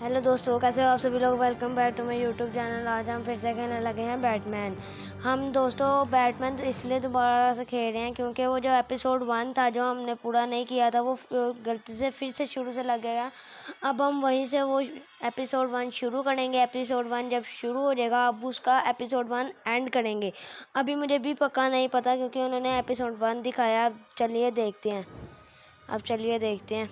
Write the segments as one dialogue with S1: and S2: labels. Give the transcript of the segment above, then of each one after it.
S1: Hello दोस्तों, कैसे हो आप सभी लोग। Welcome back to my YouTube channel. आज हम फिर से खेलने लगे हैं बैटमैन। हम दोस्तों बैटमैन तो इसलिए दोबारा से खेल रहे हैं क्योंकि वो जो एपिसोड 1 था जो हमने पूरा नहीं किया था वो गलती से फिर से शुरू से लग गया। अब हम वहीं से वो एपिसोड 1 शुरू करेंगे। एपिसोड 1 जब शुरू हो जाएगा अब उसका एपिसोड 1 एंड करेंगे। अभी मुझे भी पक्का नहीं पता क्योंकि उन्होंने एपिसोड 1 दिखाया। अब चलिए देखते हैं।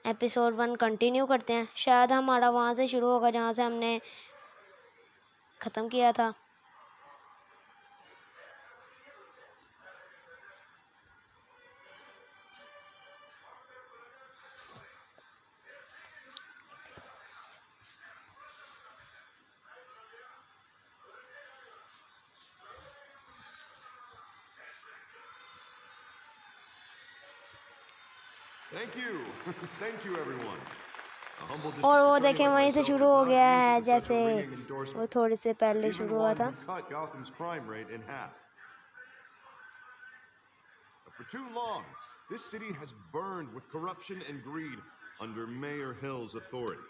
S1: एपिसोड 1 कंटिन्यू करते हैं। शायद हमारा वहाँ से शुरू होगा जहाँ से हमने ख़त्म किया था।
S2: Thank you. Thank you, everyone.
S1: और वो देखें वहीं से शुरू हो गया है जैसे वो थोड़ी से पहले शुरू हुआ था।
S2: Cut Gotham's crime rate in half. For too long, this city has burned with corruption and greed under Mayor Hill's authority.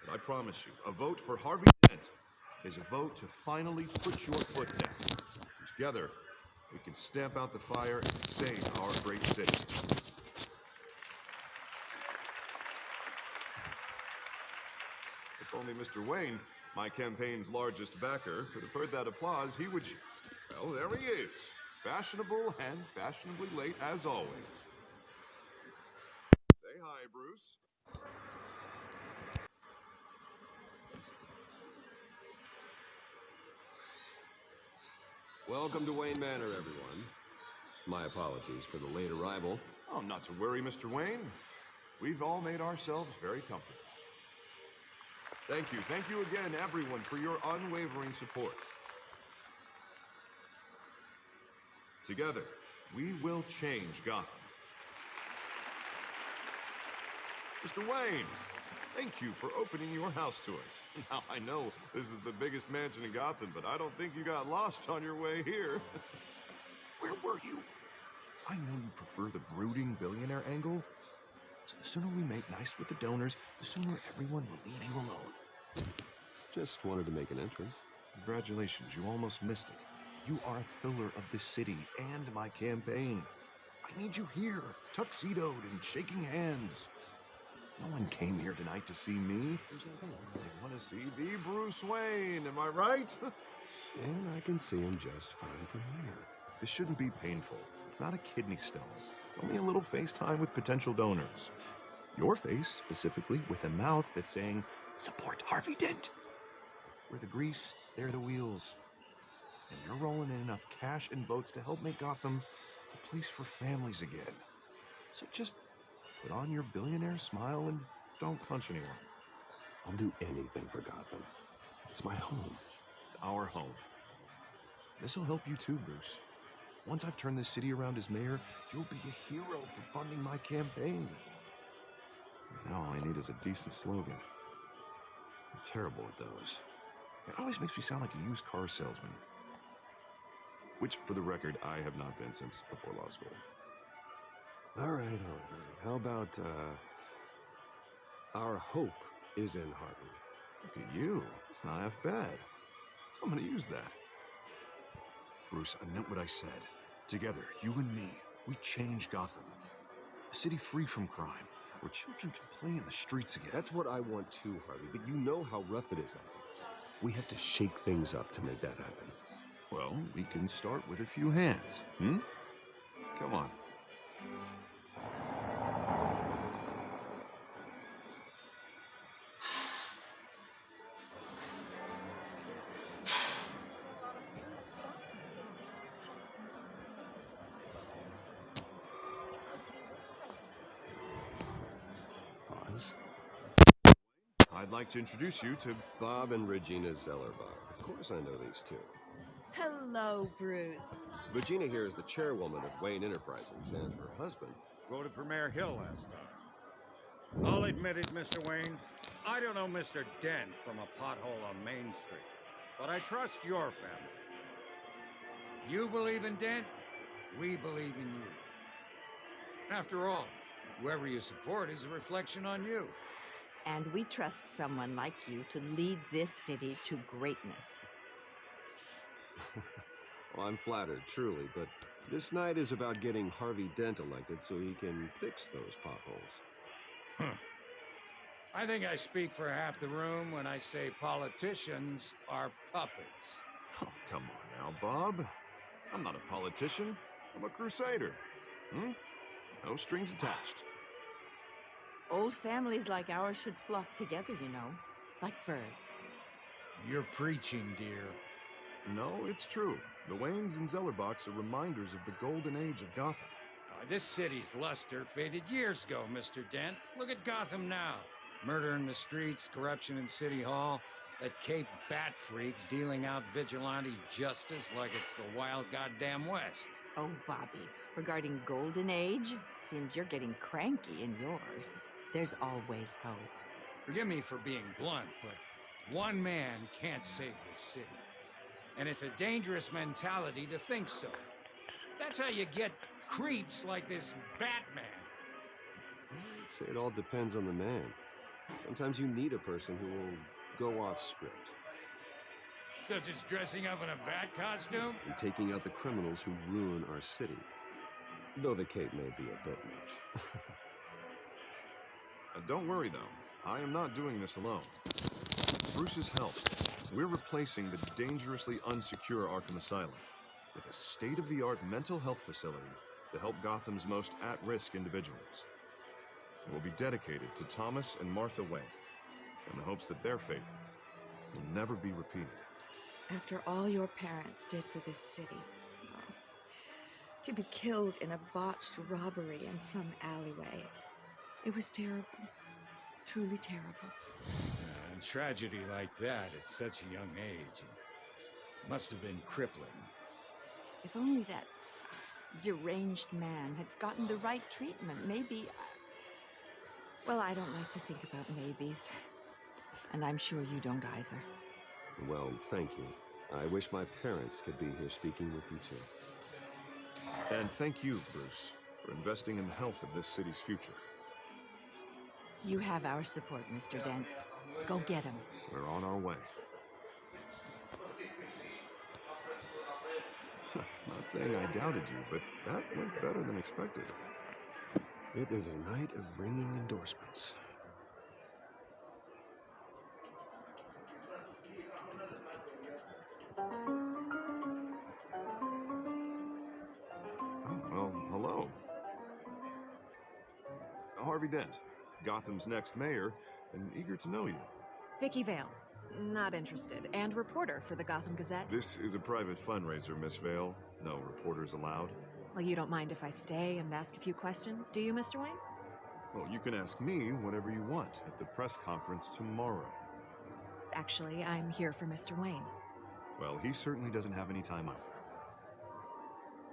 S2: But I promise you, a vote for Harvey Dent is a vote to finally put your foot down. Together, we can stamp out the fire and save our great city. If only Mr. Wayne, my campaign's largest backer, could have heard that applause, he would... Well, there he is. Fashionable and fashionably late as always. Say hi, Bruce.
S3: Welcome to Wayne Manor, everyone. My apologies for the late arrival.
S2: Oh, not to worry, Mr. Wayne. We've all made ourselves very comfortable. Thank you again, everyone, for your unwavering support. Together, we will change Gotham. Mr. Wayne, thank you for opening your house to us. Now, I know this is the biggest mansion in Gotham, but I don't think you got lost on your way here. Where were you? I know you prefer the brooding billionaire angle. So the sooner we make nice with the donors, the sooner everyone will leave you alone.
S3: Just wanted to make an entrance.
S2: Congratulations, you almost missed it. You are a pillar of this city and my campaign. I need you here, tuxedoed and shaking hands. No one came here tonight to see me. They want to see the Bruce Wayne, am I right?
S3: And I can see him just fine from here.
S2: This shouldn't be painful. It's not a kidney stone. It's only a little FaceTime with potential donors. Your face, specifically, with a mouth that's saying, support Harvey Dent. We're the grease, they're the wheels. And you're rolling in enough cash and votes to help make Gotham a place for families again. So just put on your billionaire smile and don't punch anyone.
S3: I'll do anything for Gotham. It's my home.
S2: It's our home. This'll help you too, Bruce. Once I've turned this city around as mayor, you'll be a hero for funding my campaign. Now all I need is a decent slogan. I'm terrible at those. It always makes me sound like a used car salesman. Which, for the record, I have not been since before law school.
S3: All right. How about, our hope is in Harvey?
S2: Look at you. It's not half bad. I'm gonna use that. Bruce, I meant what I said. Together, you and me, we change Gotham. A city free from crime, where children can play in the streets again.
S3: That's what I want too, Harvey, but you know how rough it is out there. We have to shake things up to make that happen.
S2: Well, we can start with a few hands, Come on.
S3: Pause.
S2: I'd like to introduce you to
S3: Bob and Regina Zellerbach. Of course I know these two.
S4: Hello, Bruce.
S3: Regina here is the chairwoman of Wayne Enterprises, and her husband...
S5: Voted for Mayor Hill last time. I'll admit it, Mr. Wayne. I don't know Mr. Dent from a pothole on Main Street. But I trust your family. You believe in Dent, we believe in you. After all, whoever you support is a reflection on you.
S4: And we trust someone like you to lead this city to greatness.
S3: Well, I'm flattered, truly, but this night is about getting Harvey Dent elected so he can fix those potholes.
S5: I think I speak for half the room when I say politicians are puppets.
S2: Oh, come on now, Bob. I'm not a politician. I'm a crusader. No strings attached.
S4: Old families like ours should flock together, you know, like birds.
S5: You're preaching, dear.
S2: No, it's true. The Waynes and Zellerbachs are reminders of the golden age of Gotham.
S5: This city's luster faded years ago, Mr. Dent. Look at Gotham now. Murder in the streets, corruption in City Hall, that Cape Bat freak dealing out vigilante justice like it's the wild goddamn West.
S4: Oh, Bobby, regarding Golden Age, seems you're getting cranky in yours. There's always hope.
S5: Forgive me for being blunt, but one man can't save this city. And it's a dangerous mentality to think so. That's how you get creeps like this Batman.
S3: I'd say it all depends on the man. Sometimes you need a person who will go off script.
S5: Such as dressing up in a bat costume?
S3: And taking out the criminals who ruin our city. Though the cape may be a bit much.
S2: Don't worry, though. I am not doing this alone. With Bruce's help, we're replacing the dangerously unsecure Arkham Asylum with a state-of-the-art mental health facility to help Gotham's most at-risk individuals. It will be dedicated to Thomas and Martha Wayne, in the hopes that their fate will never be repeated.
S6: After all your parents did for this city, oh, to be killed in a botched robbery in some alleyway, it was terrible. Truly terrible.
S5: And tragedy like that at such a young age must have been crippling.
S4: If only that deranged man had gotten the right treatment, maybe... Well, I don't like to think about maybes. And I'm sure you don't either.
S3: Well, thank you. I wish my parents could be here speaking with you too.
S2: And thank you, Bruce, for investing in the health of this city's future.
S4: You have our support, Mr. Dent. Go get him.
S2: We're on our way. Not saying I doubted you, but that went better than expected.
S3: It is a night of ringing endorsements.
S2: Oh, well, hello. Harvey Dent, Gotham's next mayor, and eager to know you.
S7: Vicky Vale. Not interested. And reporter for the Gotham Gazette.
S2: This is a private fundraiser, Miss Vale. No reporters allowed.
S7: Well, you don't mind if I stay and ask a few questions, do you, Mr. Wayne?
S2: Well, you can ask me whatever you want at the press conference tomorrow.
S7: Actually, I'm here for Mr. Wayne.
S2: Well, he certainly doesn't have any time either.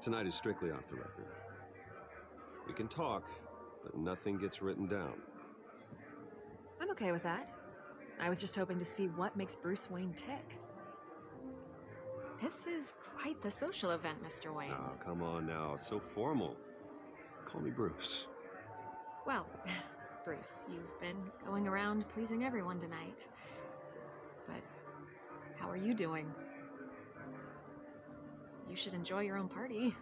S3: Tonight is strictly off the record. We can talk, but nothing gets written down.
S7: I'm okay with that. I was just hoping to see what makes Bruce Wayne tick. This is quite the social event, Mr. Wayne.
S3: Oh, come on now. It's so formal. Call me Bruce.
S7: Well, Bruce, you've been going around pleasing everyone tonight. But how are you doing? You should enjoy your own party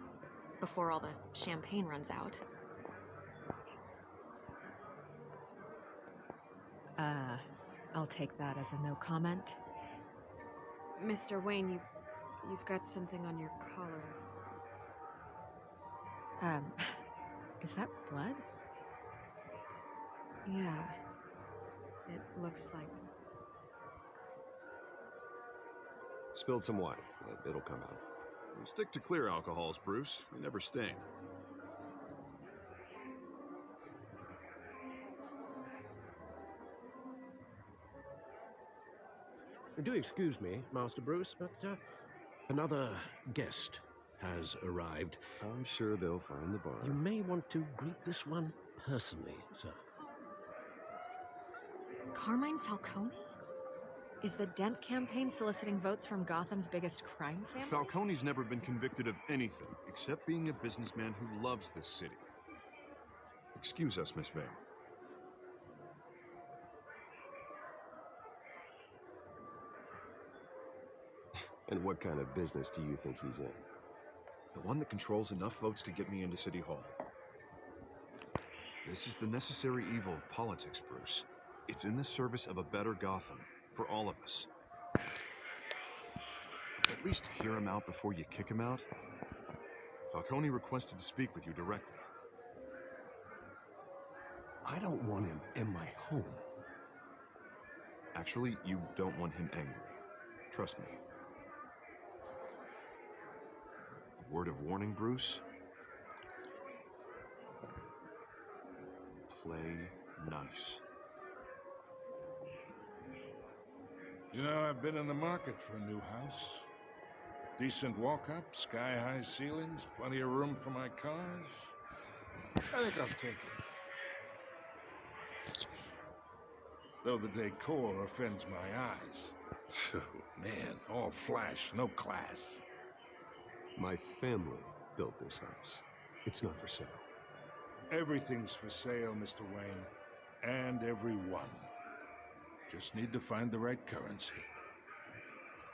S7: before all the champagne runs out.
S6: I'll take that as a no comment.
S7: Mr. Wayne, you've got something on your collar.
S6: Is that blood?
S7: Yeah. It looks like...
S3: Spilled some wine. It'll come out.
S2: Stick to clear alcohols, Bruce. They never sting.
S8: Do excuse me, Master Bruce, but another guest has arrived.
S3: I'm sure they'll find the bar.
S8: You may want to greet this one personally, sir.
S7: Carmine Falcone? Is the Dent campaign soliciting votes from Gotham's biggest crime family?
S2: Falcone's never been convicted of anything except being a businessman who loves this city. Excuse us, Miss Vale.
S3: And what kind of business do you think he's in?
S2: The one that controls enough votes to get me into City Hall. This is the necessary evil of politics, Bruce. It's in the service of a better Gotham, for all of us. At least hear him out before you kick him out. Falcone requested to speak with you directly.
S3: I don't want him in my home.
S2: Actually, you don't want him angry. Trust me. Word of warning, Bruce? Play nice.
S9: You know, I've been in the market for a new house. Decent walk-up, sky-high ceilings, plenty of room for my cars. I think I'll take it. Though the decor offends my eyes. Oh, man, all flash, no class.
S3: My family built this house. It's not for sale.
S9: Everything's for sale, Mr. Wayne. And everyone. Just need to find the right currency.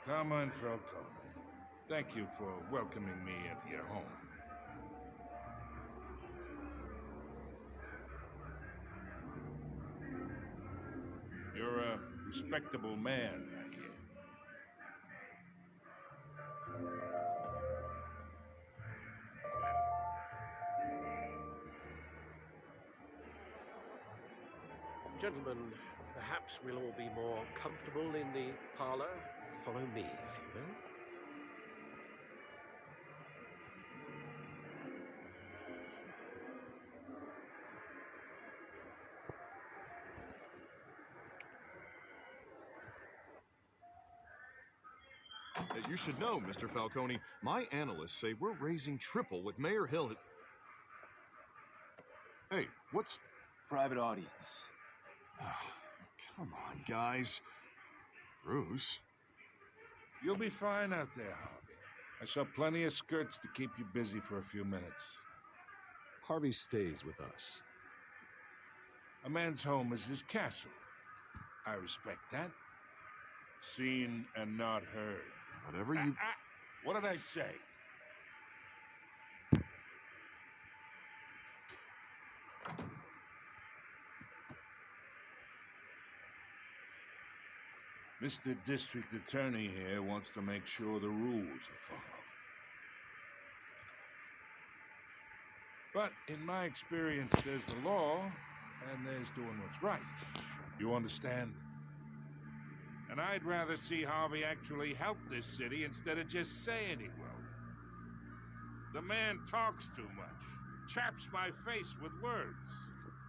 S9: Carmine Falcone, thank you for welcoming me into your home. You're a respectable man, I hear.
S8: Gentlemen, perhaps we'll all be more comfortable in the parlor. Follow me, if you will.
S2: You should know, Mr. Falcone, my analysts say we're raising triple with Mayor Hill. Hey, what's...
S10: Private audience.
S2: Come on, guys. Bruce?
S9: You'll be fine out there, Harvey. I saw plenty of skirts to keep you busy for a few minutes.
S3: Harvey stays with us.
S9: A man's home is his castle. I respect that. Seen and not heard.
S2: Whatever you...
S9: What did I say? Mr. District Attorney here wants to make sure the rules are followed. But in my experience, there's the law, and there's doing what's right. You understand? And I'd rather see Harvey actually help this city instead of just saying he will. The man talks too much, chaps my face with words.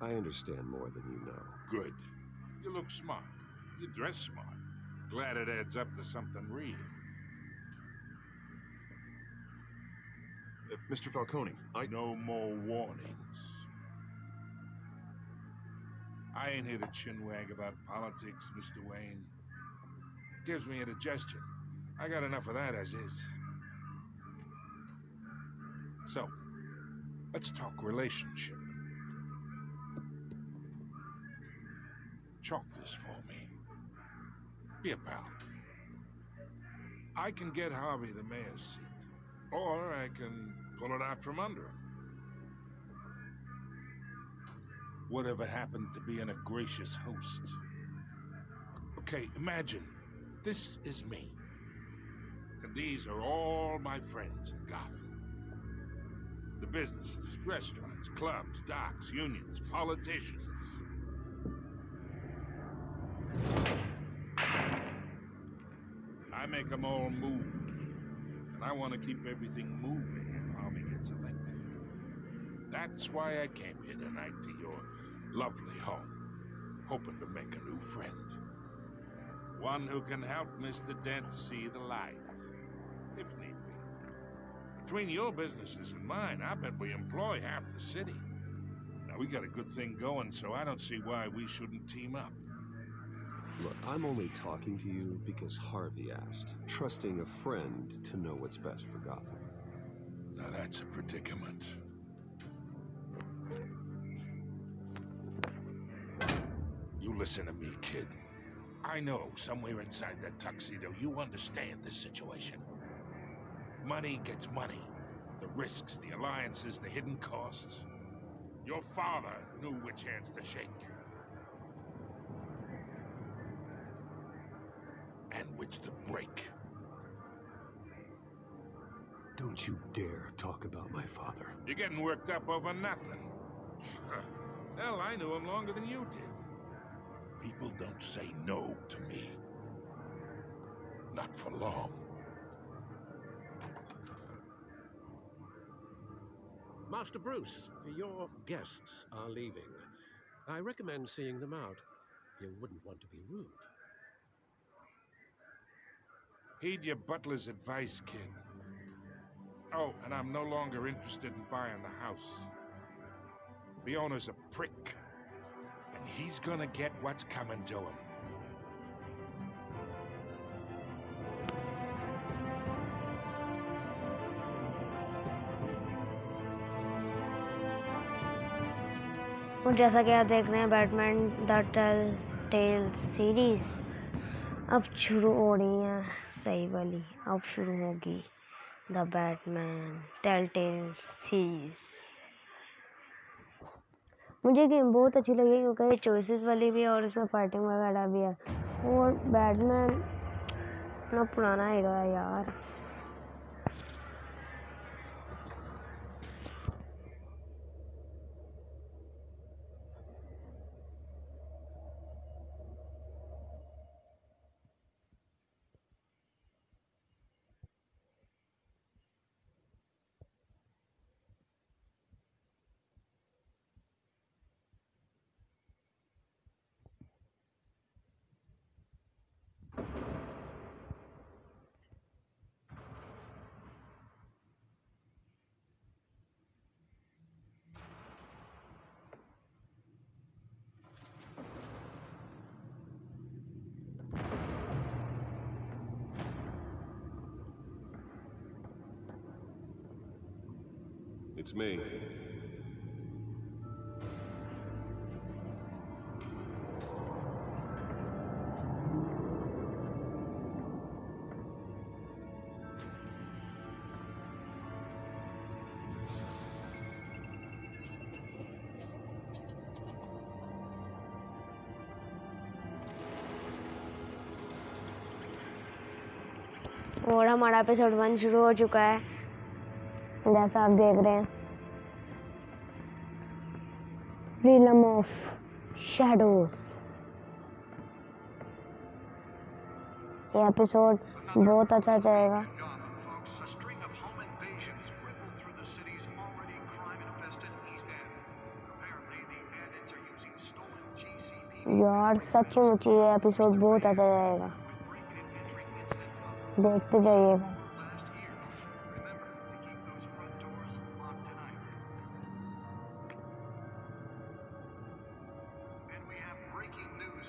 S3: I understand more than you know.
S9: Good. You look smart. You dress smart. Glad it adds up to something real.
S2: Mr. Falcone,
S9: No more warnings. I ain't here to chinwag about politics, Mr. Wayne. Gives me indigestion. I got enough of that as is. So, let's talk relationship. Chalk this for me. Be a pal. I can get Harvey the mayor's seat, or I can pull it out from under him. Whatever happened to being a gracious host? Okay, imagine this is me, and these are all my friends in Gotham. The businesses, restaurants, clubs, docks, unions, politicians. I make them all move, and I want to keep everything moving if Harvey gets elected. That's why I came here tonight to your lovely home, hoping to make a new friend. One who can help Mr. Dent see the light, if need be. Between your businesses and mine, I bet we employ half the city. Now, we got a good thing going, so I don't see why we shouldn't team up.
S3: Look, I'm only talking to you because Harvey asked, trusting a friend to know what's best for Gotham.
S9: Now that's a predicament. You listen to me, kid. I know somewhere inside that tuxedo you understand this situation. Money gets money. The risks, the alliances, the hidden costs. Your father knew which hands to shake. And which to break.
S3: Don't you dare talk about my father.
S9: You're getting worked up over nothing. Hell, I knew him longer than you did. People don't say no to me. Not for long.
S8: Master Bruce, your guests are leaving. I recommend seeing them out. You wouldn't want to be rude.
S9: Heed your butler's advice, kid. Oh, and I'm no longer interested in buying the house. The owner's a prick. And he's gonna get what's coming to him.
S1: और जैसा कि आप देख रहे हैं Batman the telltale series अब शुरू हो रही है सही वाली अब शुरू होगी the Batman telltale series. मुझे गेम बहुत अच्छी लगी क्योंकि ये चॉइसेस वाली भी है और इसमें फाइटिंग वगैरह भी है और बैटमैन इतना पुराना हीरो है यार।
S3: It's me.
S1: और हमारा एपिसोड 1 शुरू हो चुका है जैसा आप देख रहे हैं रिलम ऑफ शैडोज। ये एपिसोड बहुत अच्छा जाएगा। यार सचमुच ये एपिसोड बहुत अच्छा जाएगा देखते जाइएगा।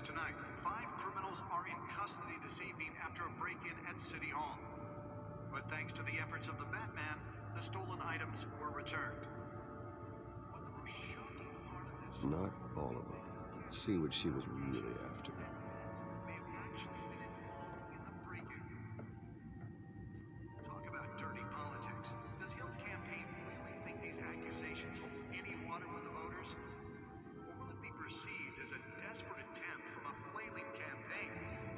S10: Tonight, 5 criminals are in custody this evening after a break-in at City Hall. But thanks to the efforts of the Batman, the stolen items were returned. But the most shocking part of this...
S3: Not all of them. Let's see what she was really after.
S10: May have actually been involved in the break-in. Talk about dirty politics. Does Hill's campaign really think these accusations hold any water with the voters? Or will it be perceived as a desperate attempt from a flailing campaign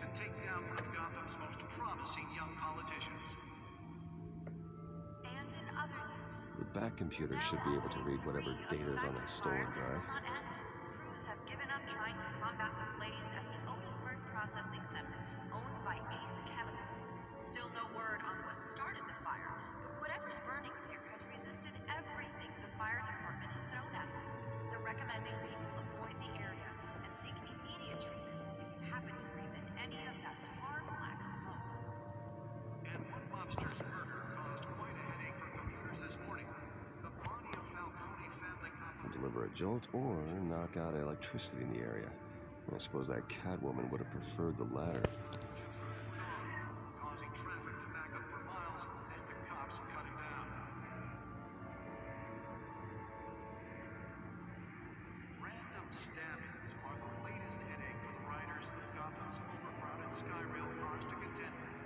S10: to take down one of Gotham's most promising young politicians?
S11: And in other news,
S3: The Bat computer should be able to read whatever data is on that stolen drive.
S11: crews have given up trying to combat the blaze at the Otisburg Processing Center, owned by Ace Chemical. Still no word on what started the fire, but whatever's burning here has resisted everything the fire department has thrown at it. They're recommending people avoid the area and seek immediate treatment if you happen to breathe in any of that tar black smoke.
S10: And one mobster's murder caused quite a headache for computers this morning. The body of Falcone family composition.
S3: Deliver a jolt or knock out electricity in the area. I suppose that Catwoman would have preferred the latter.
S10: Causing traffic to back up for miles as the cops cut him down. Random stabbings are the latest headache for the riders of Gotham's overcrowded Skyrail cars to contend with.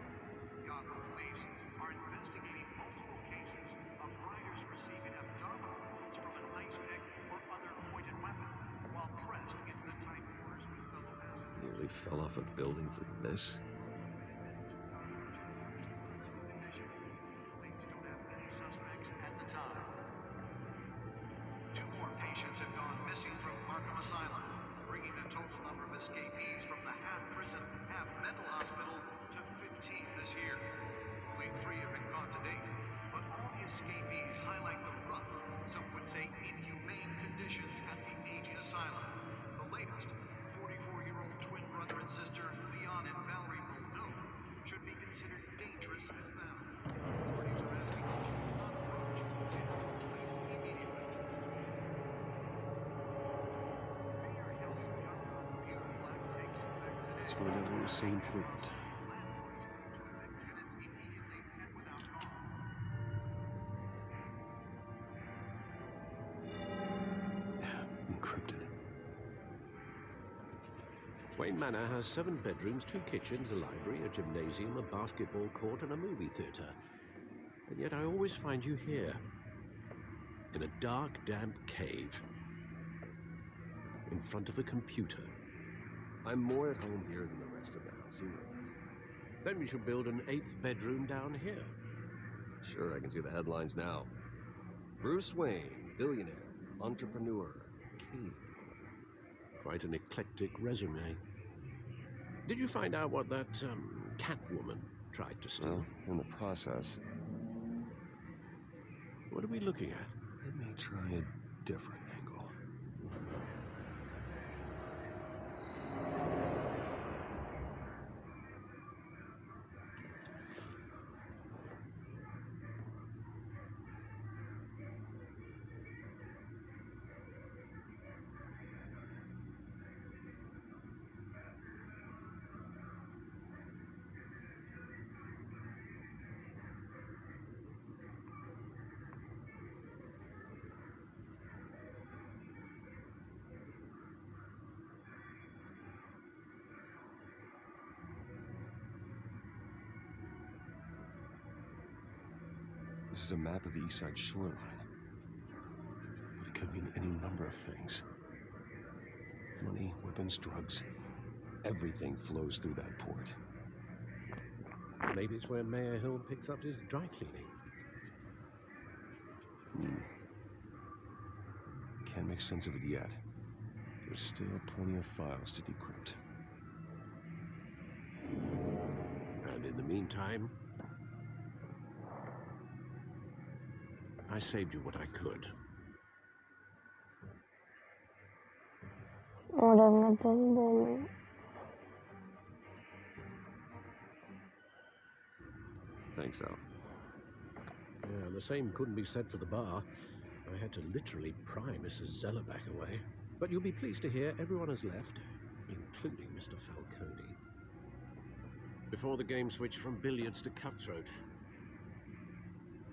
S10: Gotham police are investigating multiple cases of riders receiving abdominal wounds from an ice pick or other pointed weapon while pressed into the tight quarters with fellow passengers.
S3: Nearly fell off a building for this.
S10: Police don't have any suspects at the time. 2 more patients have gone missing from Arkham Asylum, bringing the total number of escapees from the half-prison, half-mental hospital to 15 this year. Only 3 have been caught to date, but all the escapees highlight the rough, some would say inhumane conditions at the aging asylum. The latest, 44-year-old twin brother and sister Leon and Valerie Muldoon, should be considered dangerous if found. Authorities are asking that you not approach and call the police immediately. Mayor Hill's government review black takes effect today.
S3: That's whenever it was so important.
S10: Landlords to evict tenants immediately and without cause.
S3: Encrypted.
S8: Wayne Manor has 7 bedrooms, 2 kitchens, a library, a gymnasium, a basketball court, and a movie theatre. And yet I always find you here, in a dark, damp cave, in front of a computer.
S3: I'm more at home here than the rest of the house, you know that.
S8: Then we should build an 8th bedroom down here.
S3: Sure, I can see the headlines now. Bruce Wayne, billionaire, entrepreneur, cave.
S8: Quite an eclectic resume. Did you find out what that Catwoman tried to steal?
S3: Well, in the process.
S8: What are we looking at?
S3: Let me try a different angle. This is a map of the East Side shoreline. But it could mean any number of things. Money, weapons, drugs. Everything flows through that port.
S8: Maybe it's where Mayor Hill picks up his dry cleaning.
S3: Can't make sense of it yet. There's still plenty of files to decrypt.
S8: And in the meantime, I saved you what I could.
S3: Thanks, Al.
S8: Yeah, the same couldn't be said for the bar. I had to literally pry Mrs. Zellerback away. But you'll be pleased to hear everyone has left, including Mr. Falcone. Before the game switched from billiards to cutthroat.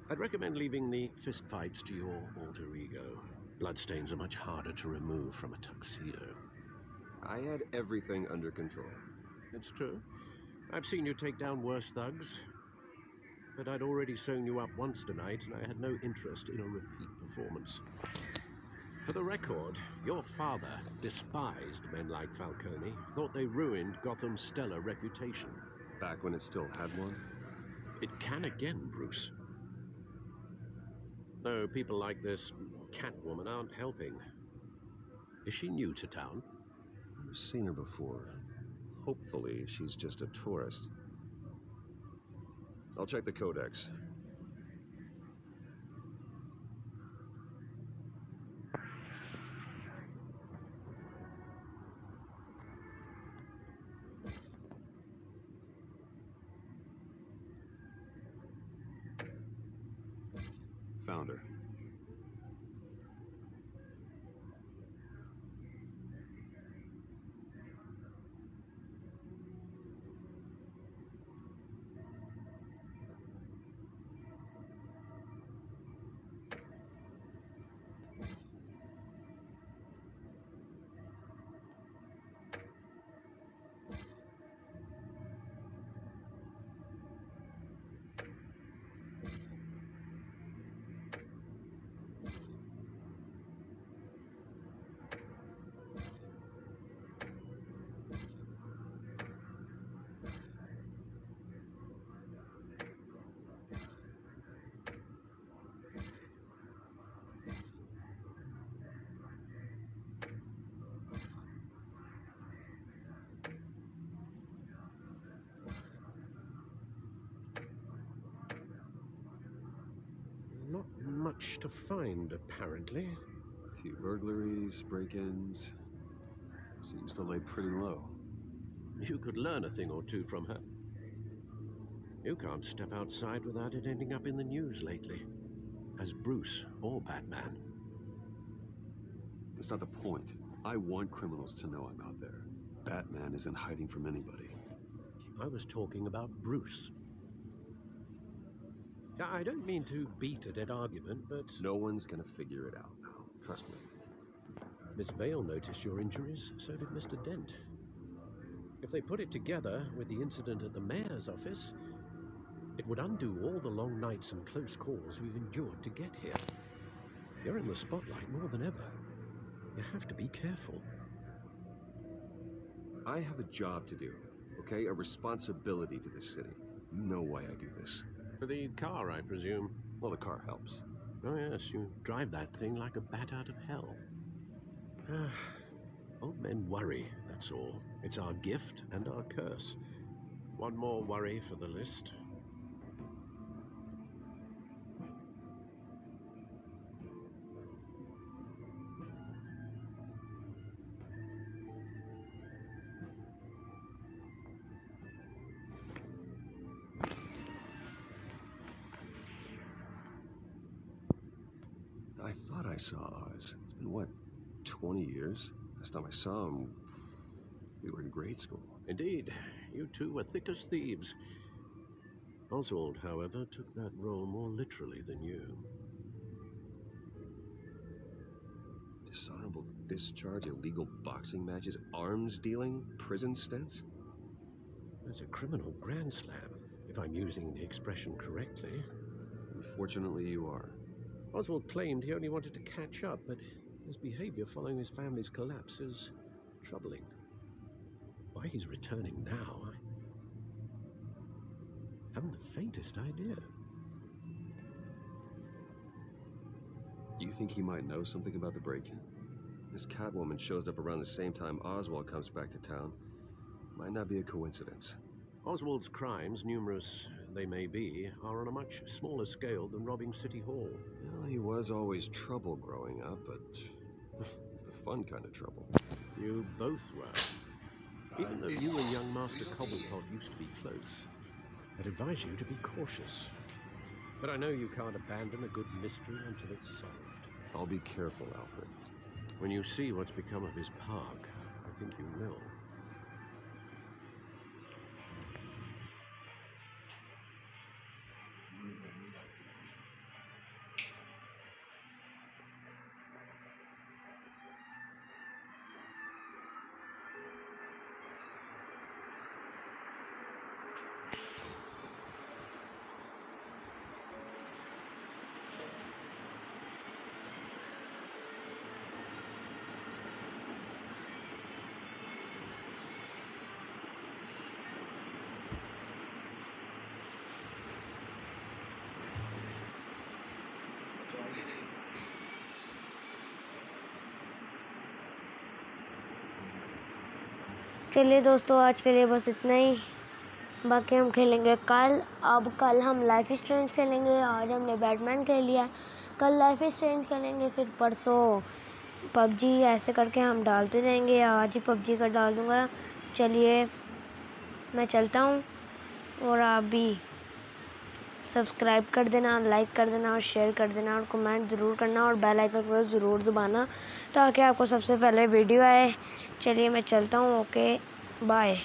S8: I'd recommend leaving the fistfights to your alter ego. Bloodstains are much harder to remove from a tuxedo.
S3: I had everything under control.
S8: It's true. I've seen you take down worse thugs. But I'd already sewn you up once tonight, and I had no interest in a repeat performance. For the record, your father despised men like Falcone, thought they ruined Gotham's stellar reputation.
S3: Back when it still had one?
S8: It can again, Bruce. Though people like this Catwoman aren't helping. Is she new to town?
S3: I've seen her before. Hopefully, she's just a tourist. I'll check the codex. Found her.
S8: much to find, apparently.
S3: A few burglaries, break-ins. Seems to lay pretty low.
S8: You could learn a thing or two from her. You can't step outside without it ending up in the news lately, as Bruce or Batman.
S3: That's not the point. I want criminals to know I'm out there. Batman isn't hiding from anybody.
S8: I was talking about Bruce. I don't mean to beat a dead argument, but
S3: No one's gonna figure it out now. Trust me.
S8: Miss Vale noticed your injuries, so did Mr. Dent. If they put it together with the incident at the mayor's office, it would undo all the long nights and close calls we've endured to get here. You're in the spotlight more than ever. You have to be careful.
S3: I have a job to do, okay? A responsibility to this city. You know why I do this.
S8: For the car, I presume.
S3: Well, the car helps.
S8: Oh yes, you drive that thing like a bat out of hell. Old men worry, that's all. It's our gift and our curse. One more worry for the list.
S3: I thought I saw Oz. It's been, what, 20 years? Last time I saw him, we were in grade school.
S8: Indeed, you two were thick as thieves. Oswald, however, took that role more literally than you.
S3: Dishonorable discharge, illegal boxing matches, arms dealing, prison stints?
S8: That's a criminal grand slam, if I'm using the expression correctly.
S3: Unfortunately, you are.
S8: Oswald claimed he only wanted to catch up, but his behavior following his family's collapse is troubling. Why he's returning now, I haven't the faintest idea.
S3: Do you think he might know something about the break-in? This Catwoman shows up around the same time Oswald comes back to town. Might not be a coincidence.
S8: Oswald's crimes, numerous they may be, are on a much smaller scale than robbing City Hall.
S3: Well, he was always trouble growing up, but it's the fun kind of trouble.
S8: You both were. Even though you and young Master Cobblepot used to be close, I'd advise you to be cautious. But I know you can't abandon a good mystery until it's solved.
S3: I'll be careful, Alfred.
S8: When you see what's become of his park, I think you will.
S1: चलिए दोस्तों, आज के लिए बस इतना ही। बाकी हम खेलेंगे कल। अब कल हम लाइफ इज स्ट्रेंज खेलेंगे। आज हमने बैटमैन खेल लिया, कल लाइफ इज स्ट्रेंज खेलेंगे, फिर परसों पबजी। ऐसे करके हम डालते रहेंगे। आज ही पबजी का डाल दूँगा। चलिए मैं चलता हूँ, और आप भी सब्सक्राइब कर देना, लाइक कर देना और शेयर कर देना और कमेंट ज़रूर करना और बेल आइकन को ज़रूर दबाना ताकि आपको सबसे पहले वीडियो आए। चलिए मैं चलता हूँ। Okay bye.